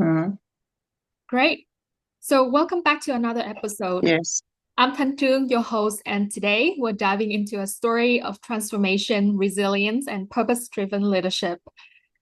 Mhm. Great. So, welcome back to another episode. Yes. I'm Thanh Trung, your host, and today we're diving into a story of transformation, resilience, and purpose-driven leadership.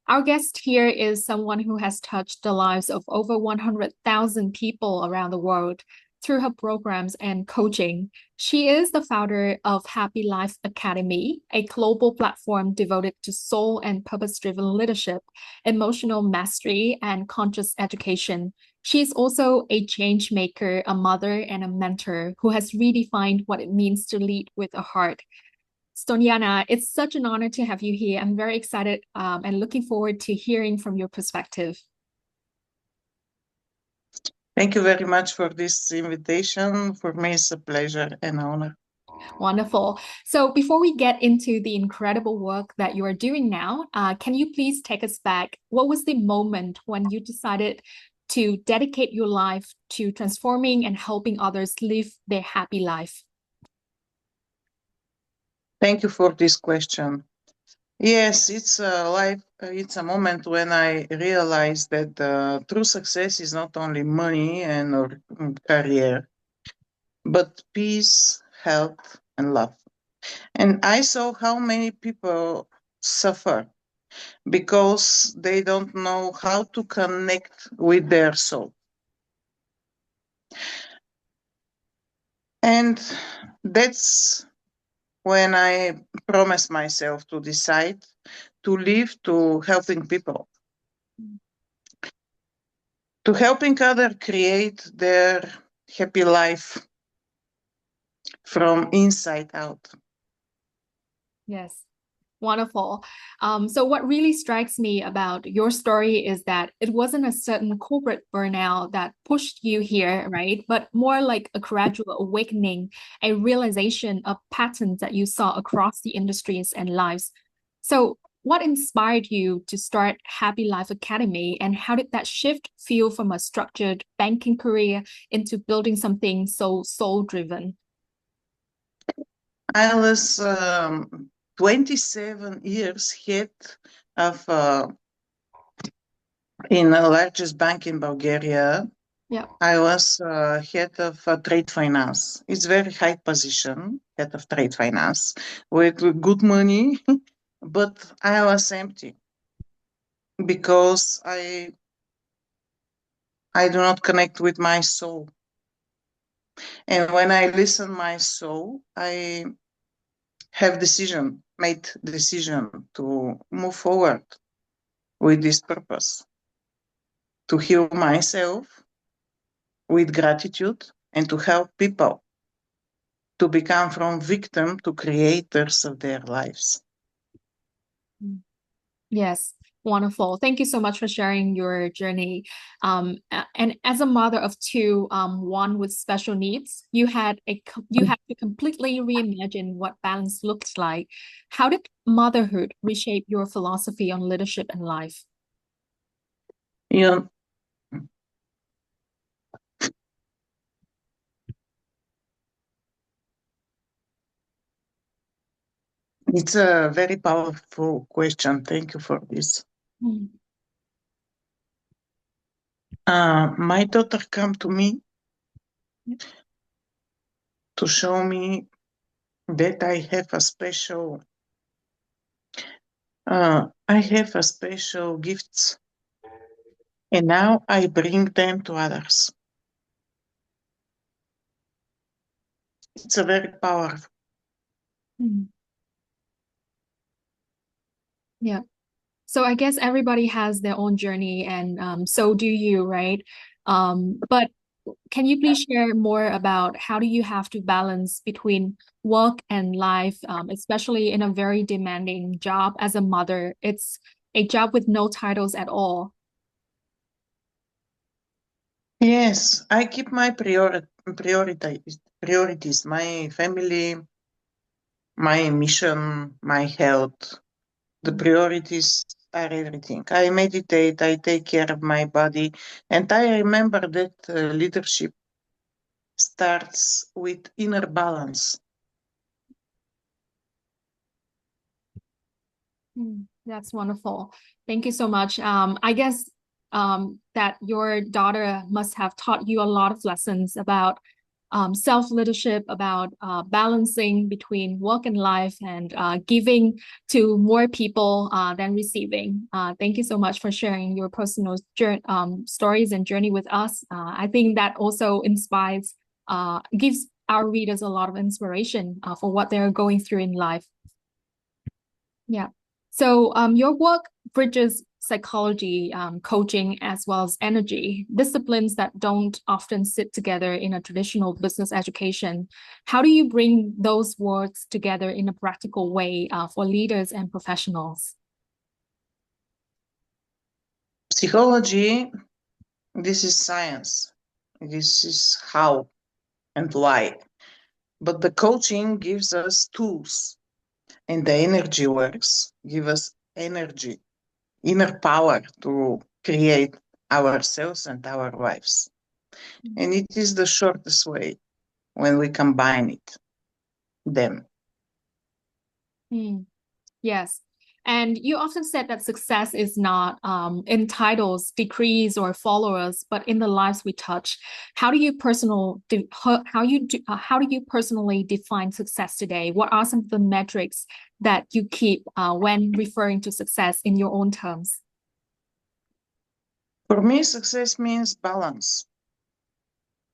Our guest here is someone who has touched the lives of over 100,000 people around the world through her programs and coaching. She is the founder of Happy Life Academy, a global platform devoted to soul and purpose-driven leadership, emotional mastery, and conscious education. She's also a change maker, a mother, and a mentor who has redefined what it means to lead with a heart. Stoyana, it's such an honor to have you here. I'm very excited and looking forward to hearing from your perspective. Thank you very much for this invitation. For me, it's a pleasure and honor. Wonderful. So, before we get into the incredible work that you are doing now, can you please take us back? What was the moment when you decided to dedicate your life to transforming and helping others live their happy life? Thank you for this question. Yes, it's a life. It's a moment when I realized that true success is not only money and or career, but peace, health, and love. And I saw how many people suffer because they don't know how to connect with their soul. And that's when I promised myself to decide to live to helping people, to helping others create their happy life from inside out. Yes. Wonderful. So, what really strikes me about your story is that it wasn't a certain corporate burnout that pushed you here, right? But more like a gradual awakening, a realization of patterns that you saw across the industries and lives. So, what inspired you to start Happy Life Academy, and how did that shift feel from a structured banking career into building something so soul driven? I was 27 years head of in the largest bank in Bulgaria. Yeah. I was head of trade finance. It's very high position, head of trade finance, with good money, but I was empty because I do not connect with my soul. And when I listen my soul, I have made decision to move forward with this purpose, to heal myself with gratitude and to help people to become from victim to creators of their lives. Yes, wonderful. Thank you so much for sharing your journey. And as a mother of two, one with special needs, you had to completely reimagine what balance looks like. How did motherhood reshape your philosophy on leadership and life? You know, it's a very powerful question. Thank you for this. Mm. My daughter come to me to show me that I have a special gifts, and now I bring them to others. It's a very powerful. Mm. Yeah. So I guess everybody has their own journey, and so do you, right? But can you please share more about how do you have to balance between work and life, especially in a very demanding job as a mother? It's a job with no titles at all. Yes, I keep my priorities, my family, my mission, my health. The Mm. priorities are everything. I meditate, I take care of my body, and I remember that leadership starts with inner balance. That's wonderful. Thank you so much. I guess that your daughter must have taught you a lot of lessons about self-leadership, about balancing between work and life, and giving to more people than receiving. Thank you so much for sharing your personal stories and journey with us. I think that also inspires, gives our readers a lot of inspiration for what they're going through in life. Yeah. So your work bridges psychology, coaching, as well as energy, disciplines that don't often sit together in a traditional business education. How do you bring those words together in a practical way for leaders and professionals? Psychology, this is science. This is how and why. But the coaching gives us tools, and the energy works give us energy, inner power to create ourselves and our lives. And it is the shortest way when we combine them. Mm. Yes. And you often said that success is not in titles, degrees, or followers, but in the lives we touch. How do you how do you personally define success today? What are some of the metrics that you keep when referring to success in your own terms? For me, success means balance.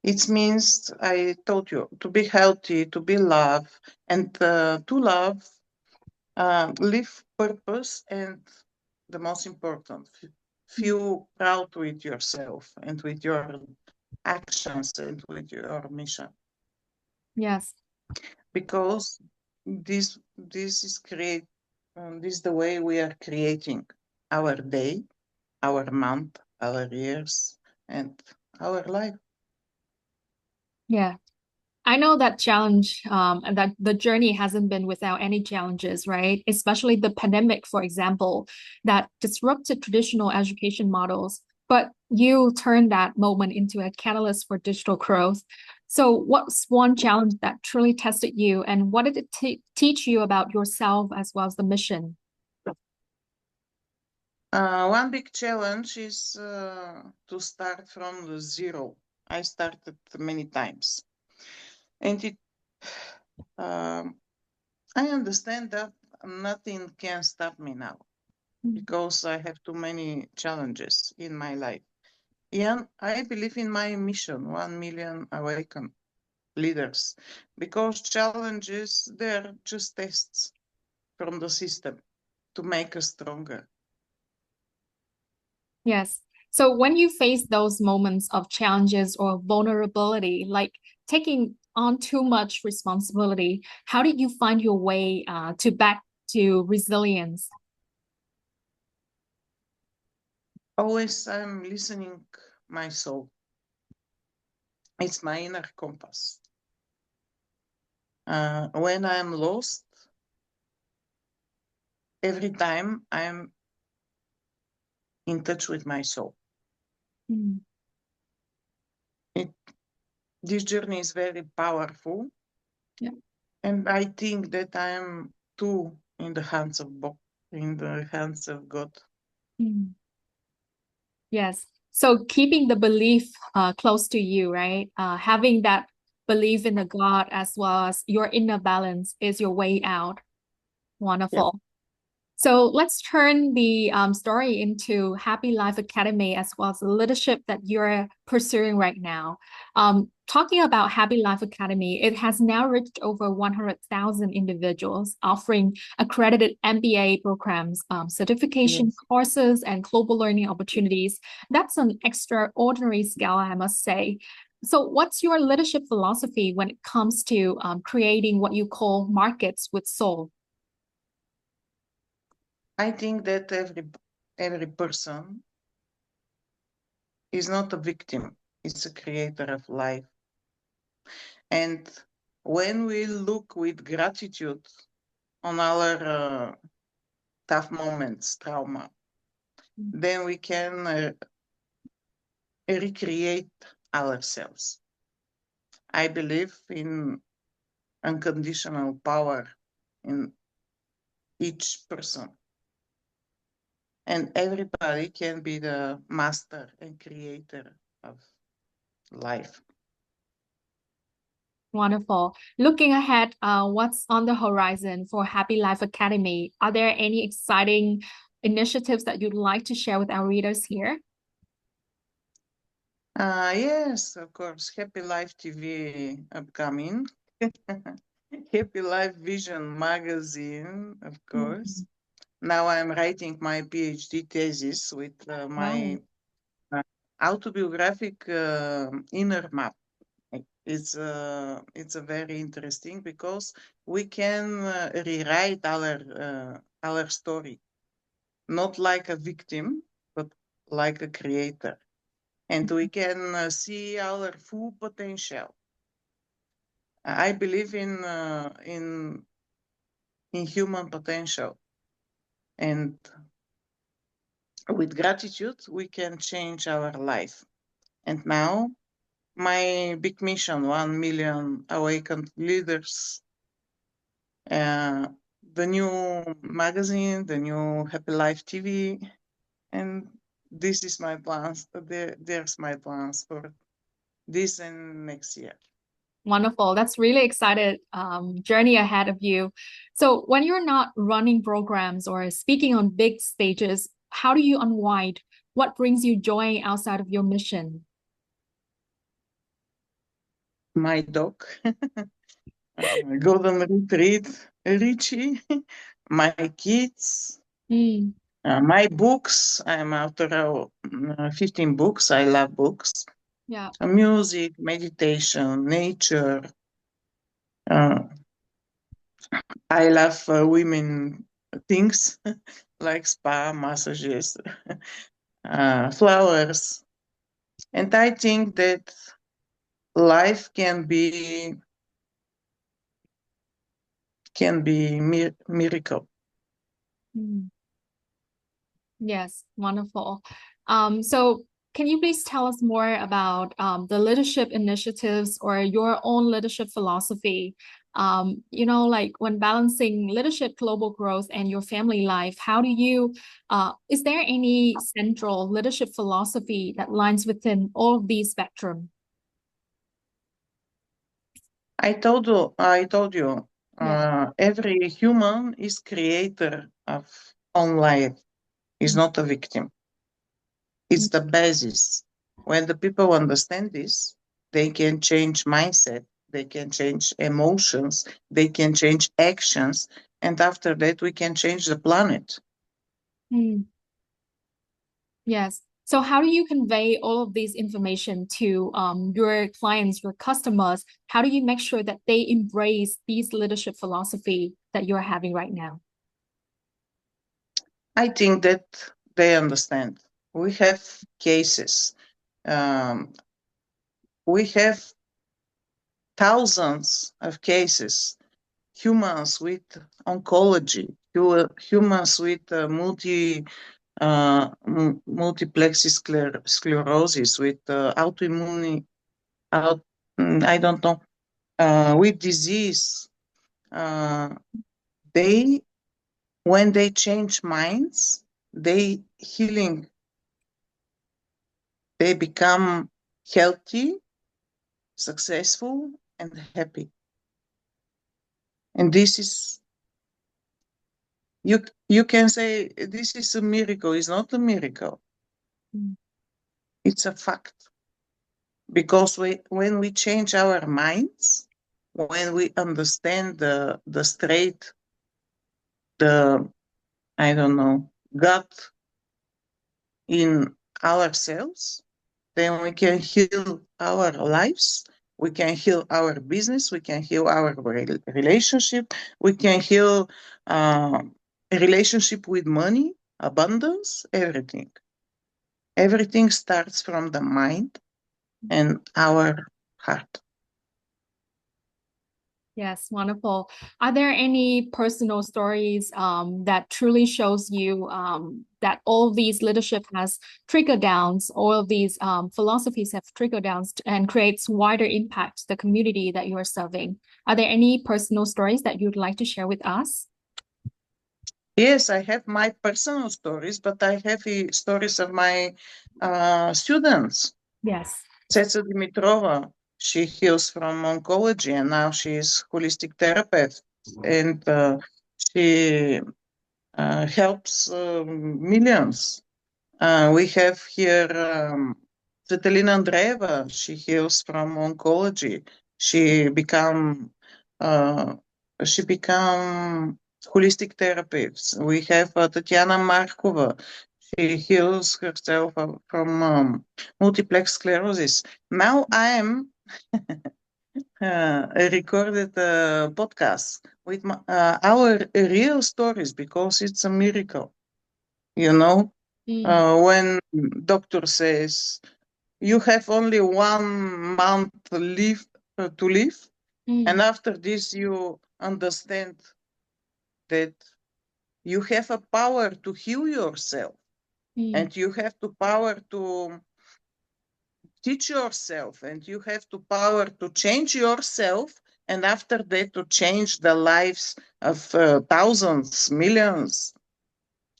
It means, I told you, to be healthy, to be loved, and to love, live purpose, and the most important, feel proud with yourself and with your actions and with your mission. Yes. Because this is this is the way we are creating our day, our month, our years, and our life. Yeah. I know that challenge and that the journey hasn't been without any challenges, right? Especially the pandemic, for example, that disrupted traditional education models. But you turned that moment into a catalyst for digital growth. So, what's one challenge that truly tested you, and what did it teach you about yourself as well as the mission? One big challenge is to start from the zero. I started many times, and um, I understand that nothing can stop me now Mm. because I have too many challenges in my life. And I believe in my mission, 1 million awakened leaders, because challenges, they're just tests from the system to make us stronger. Yes. So when you face those moments of challenges or vulnerability, like taking on too much responsibility, how did you find your way to back to resilience? Always I'm listening my soul. It's my inner compass. When I'm lost, every time I'm in touch with my soul. Mm. It, this journey is very powerful, Yeah. and I think that I'm too in the hands of God. Mm. Yes. So keeping the belief close to you, right? Having that belief in the God as well as your inner balance is your way out. Yeah. Wonderful. So let's turn the story into Happy Life Academy as well as the leadership that you're pursuing right now. Talking about Happy Life Academy, it has now reached over 100,000 individuals, offering accredited MBA programs, certification Yes. courses, and global learning opportunities. That's an extraordinary scale, I must say. So, what's your leadership philosophy when it comes to creating what you call markets with soul? I think that every person is not a victim, it's a creator of life. And when we look with gratitude on our tough moments, trauma, then we can recreate ourselves. I believe in unconditional power in each person. and everybody can be the master and creator of life. Wonderful. Looking ahead, what's on the horizon for Happy Life Academy? Are there any exciting initiatives that you'd like to share with our readers here? Yes, of course. Happy Life TV upcoming. Happy Life Vision magazine, of course. Mhm. Now I'm writing my PhD thesis with Wow. my autobiographic inner map. It's a very interesting because we can rewrite our story, not like a victim, but like a creator, and we can see our full potential. I believe in human potential, and with gratitude we can change our life. And now my big mission: 1 million awakened leaders. Uh, the new magazine, the new Happy Life TV, and this is my plans. There's my plans for this and next year. Wonderful. That's really excited journey ahead of you. So when you're not running programs or speaking on big stages, how do you unwind? What brings you joy outside of your mission? My dog, golden retrieve, Richie, my kids, Mm, my books. I'm author of 15 books. I love books. yeah, Music, meditation, nature. Uh, I love women things like spa, massages, flowers. And I think that life can be miracle. mm, yes, wonderful. So can you please tell us more about the leadership initiatives or your own leadership philosophy? Like when balancing leadership, global growth, and your family life, how do you, is there any central leadership philosophy that lies within all of these spectrum? I told you, Yeah. every human is creator of own life, is not a victim. It's the basis. When the people understand this, they can change mindset, they can change emotions, they can change actions, and after that, we can change the planet. Mm, yes. So how do you convey all of these information to your clients, your customers? How do you make sure that they embrace these leadership philosophy that you're having right now? I think that they understand. We have cases. Um, we have thousands of cases. Humans with oncology, humans with multiplex sclerosis, with autoimmune, I don't know, with disease. Uh, they, when they change minds, they healing, they become healthy, successful, and happy. And this is, you can say this is a miracle. It's not a miracle. Mm, It's a fact. Because when we change our minds, when we understand the straight, the, I don't know, God in ourselves, then we can heal our lives, we can heal our business, we can heal our relationship, we can heal uh, a relationship with money, abundance, everything. Everything starts from the mind and our heart. yes, wonderful. Are there any personal stories that truly shows you that all these leadership has trigger downs, all of these philosophies have trigger downs and creates wider impact to the community that you are serving? Are there any personal stories that you'd like to share with us? Yes, I have my personal stories, but I have stories of my students. Yes. Tsetsa Dimitrova, she heals from oncology, and now she is holistic therapist, and she helps millions. We have here Svetlana Andreeva. She heals from oncology. She become uh, she become holistic therapist. We have Tatiana Markova. She heals herself from multiplex sclerosis. Now I am recorded a podcast with our real stories because it's a miracle. You know, Mm, when doctor says you have only 1 month to live, and mm, after this you understand that you have a power to heal yourself, mm. and you have the power to teach yourself, and you have the power to change yourself, and after that to change the lives of thousands, millions.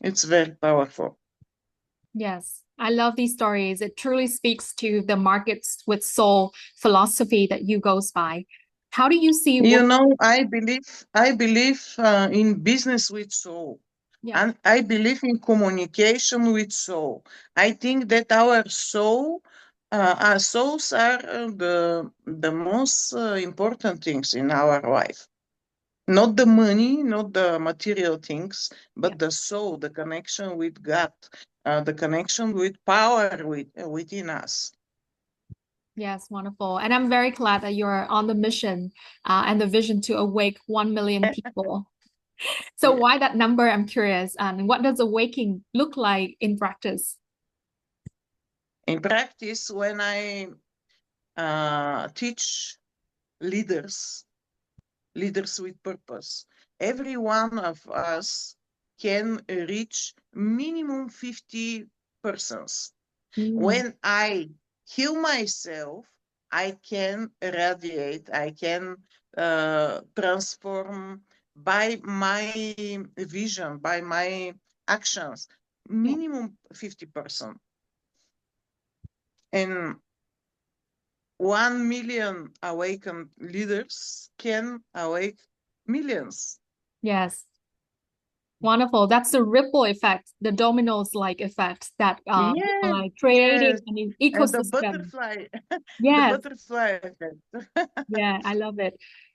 It's very powerful. Yes, I love these stories. It truly speaks to the markets with soul philosophy that you goes by. How do you see You what? know, I believe in business with soul, Yeah, and I believe in communication with soul. I think that our souls are the most important things in our life. Not the money, not the material things, yeah, but the soul, the connection with God, the connection with power within us. yes, wonderful. And I'm very glad that you're on the mission and the vision to awake 1 million people. So Yeah. why that number? I'm curious. And what does awaking look like in practice? In practice, when I teach leaders, leaders with purpose, every one of us can reach minimum 50 persons. Mm, When I heal myself, I can radiate, I can transform by my vision, by my actions, yeah, minimum 50%. And 1 million awakened leaders can awake millions. yes. Wonderful. That's the ripple effect, the dominoes like effect that Yes, like creating yes. an And the ecosystem. butterfly, the Yes. butterfly effect. Yeah, I love it.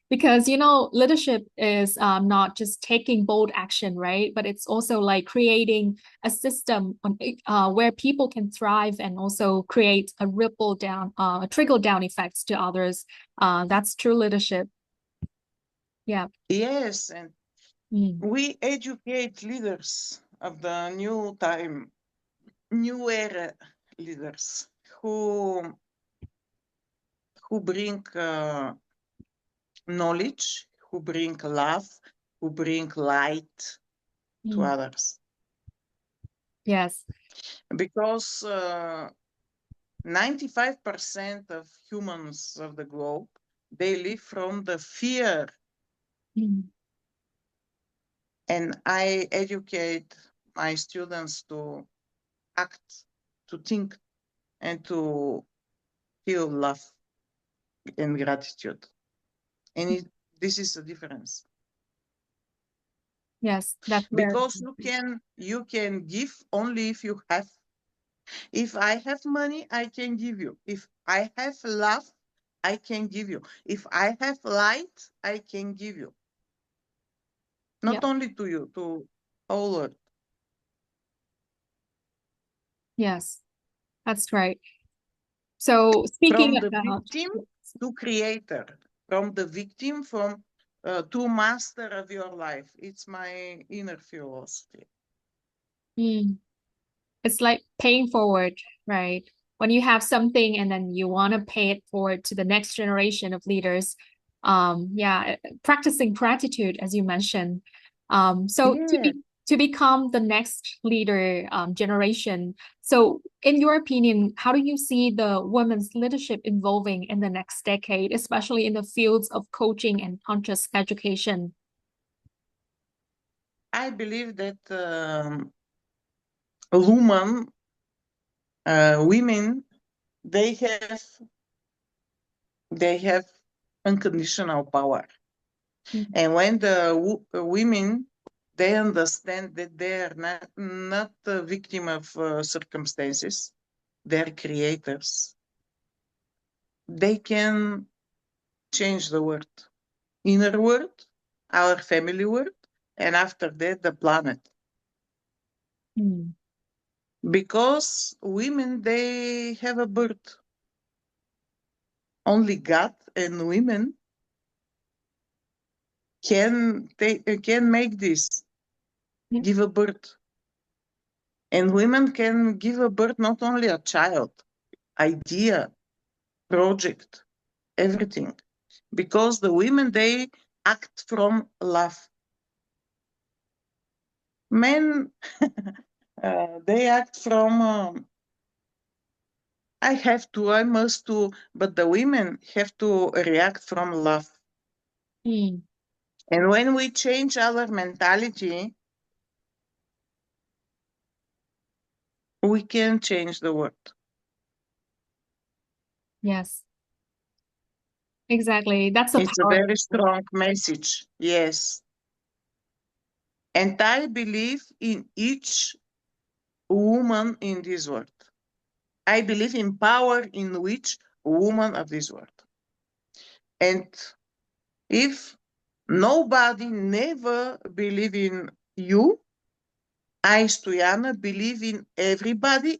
Because, leadership is not just taking bold action, right? But it's also like creating a system where people can thrive and also create a ripple down, a trickle down effects to others. That's true leadership. Yeah. Yes, and Mm, we educate leaders of the new time, new era leaders who bring knowledge, who bring love, who bring light to mm. others. Yes. Because 95% of humans of the globe, they live from the fear. Mm. And I educate my students to act, to think, and to feel love and gratitude. And this is the difference. Yes, that's very Because important. you can give only if you have. If I have money, I can give you. If I have love, I can give you. If I have light, I can give you. Yeah. Not only to you, to all world. Yes, that's right. So speaking From the about, victim to creator, from the victim from to master of your life. It's my inner philosophy. mm, it's like paying forward, right? When you have something and then you want to pay it forward to the next generation of leaders. Yeah, practicing gratitude, as you mentioned. So Yeah, to become the next leader generation. So, in your opinion, how do you see the women's leadership evolving in the next decade, especially in the fields of coaching and conscious education? I believe that women, women, they have they have unconditional power. Mm. And when the women, they understand that they are not a victim of circumstances, they're creators. They can change the world, inner world, our family world, and after that the planet. Mm. Because women, they have a birth. Only God and women can make this, Yeah. give a birth. And women can give a birth not only a child, idea, project, everything. Because the women, they act from love. Men, they act from, I have to, I must to, but the women have to react from love. Mm. And when we change our mentality, we can change the world. Yes, exactly. That's a It's a very powerful. strong message. Yes. And I believe in each woman in this world. I believe in power in which woman of this world. And if nobody never believe in you, I, Stoyana, believe in everybody,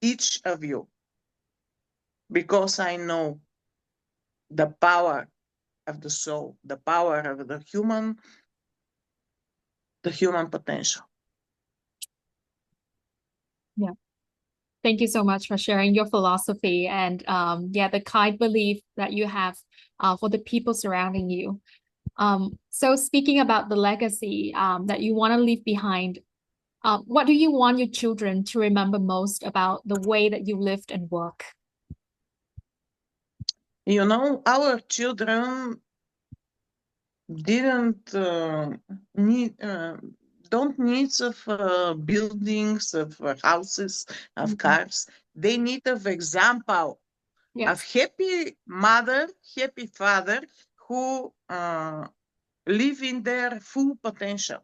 each of you, because I know the power of the soul, the power of the human potential. Yeah. Thank you so much for sharing your philosophy and yeah, the kind belief that you have for the people surrounding you. So speaking about the legacy that you want to leave behind, what do you want your children to remember most about the way that you lived and work? You know, our children didn't need don't needs of buildings, of houses, of Mhm. cars. They need of example of Yes. happy mother, happy father who live in their full potential.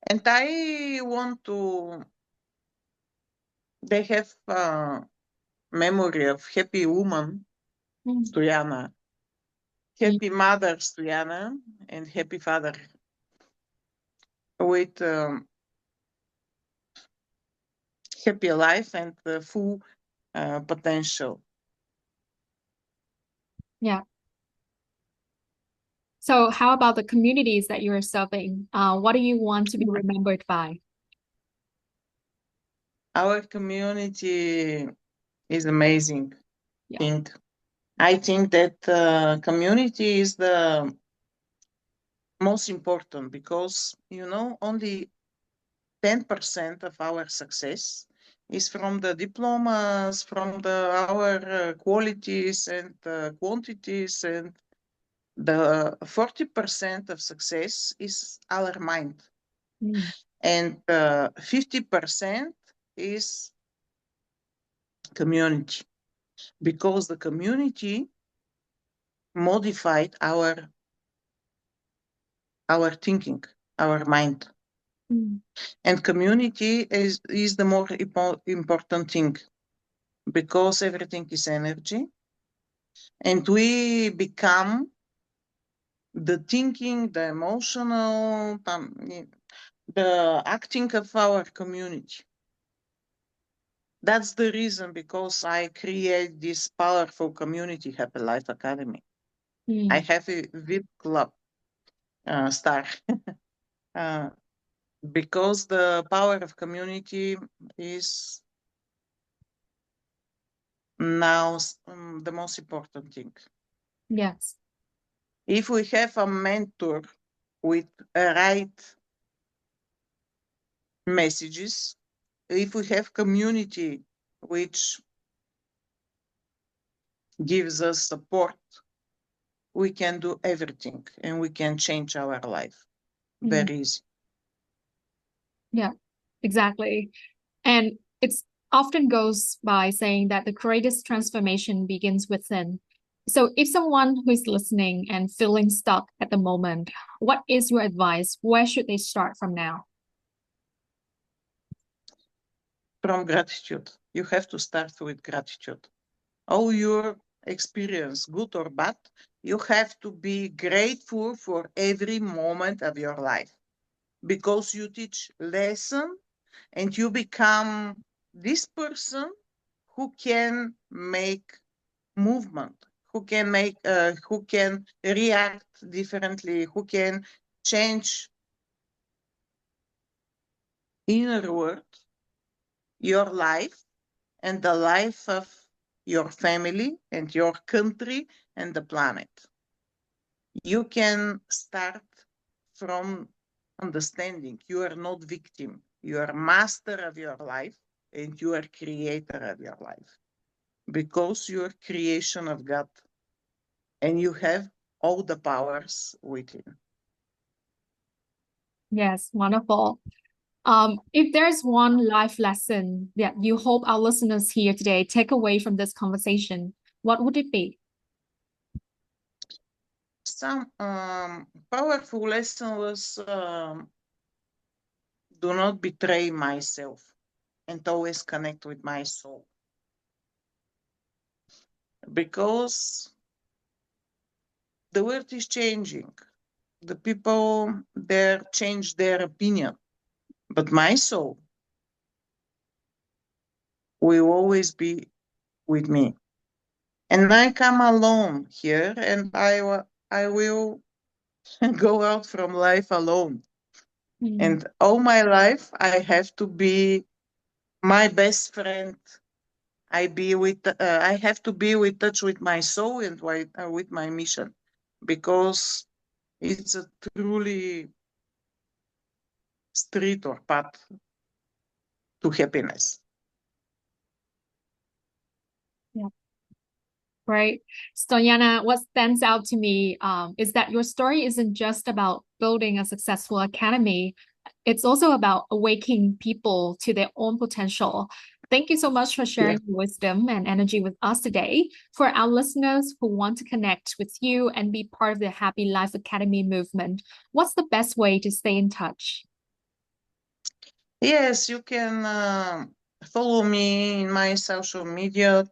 And I want to. They have memory of happy woman, Mm. Stoyana, Mm. happy mother, Stoyana, and happy father with happy life and full potential. Yeah. So how about the communities that you're serving? What do you want to be remembered by? Our community is amazing Yeah. thing. I think that community is the most important because only 10% of our success is from the diplomas, from our qualities and quantities, and the 40% of success is our mind, Mm. and 50% is community, because the community modified our thinking, our mind. Mm. And community is the more important thing, because everything is energy, and we become the thinking, the emotional, the acting of our community. That's the reason because I create this powerful community, Happy Life Academy. I Mm. have a VIP club star uh, because the power of community is now the most important thing. Yes. If we have a mentor with right messages, if we have community which gives us support, we can do everything and we can change our life. Very easy. Yeah, exactly. And it's often goes by saying that the greatest transformation begins within. So if someone who is listening and feeling stuck at the moment, what is your advice? Where should they start from now? From gratitude. You have to start with gratitude. All your experience, good or bad, you have to be grateful for every moment of your life because you teach lesson and you become this person who can make movement, who can react differently, who can change inward your life and the life of your family and your country and the planet. You can start from understanding you are not victim, you are master of your life and you are creator of your life because you are creation of God and you have all the powers within. Yes, wonderful. If there's one life lesson that you hope our listeners here today take away from this conversation, what would it be? Some powerful lesson was do not betray myself and always connect with my soul because the world is changing. The people there change their opinion, but my soul will always be with me. And I come alone here, and I will go out from life alone. Mm. And all my life, I have to be my best friend. I have to be with touch with my soul and with my mission, because it's a truly street or path to happiness. Yeah. Right. Stoyana, what stands out to me is that your story isn't just about building a successful academy. It's also about awakening people to their own potential. Thank you so much for Yeah. sharing your wisdom and energy with us today. For our listeners who want to connect with you and be part of the Happy Life Academy movement, what's the best way to stay in touch? Yes, you can follow me in my social media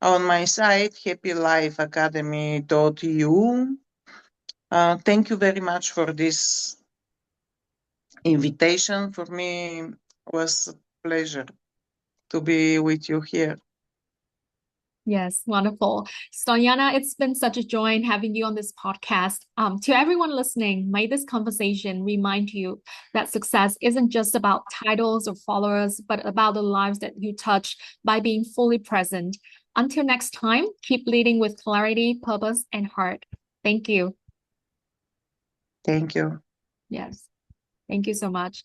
on my site, happylifeacademy.eu. Thank you very much for this invitation. For me, was a pleasure to be with you here. Yes, wonderful. Stoyana, it's been such a joy having you on this podcast. To everyone listening, may this conversation remind you that success isn't just about titles or followers, but about the lives that you touch by being fully present. Until next time, keep leading with clarity, purpose, and heart. Thank you. Thank you. Yes, thank you so much.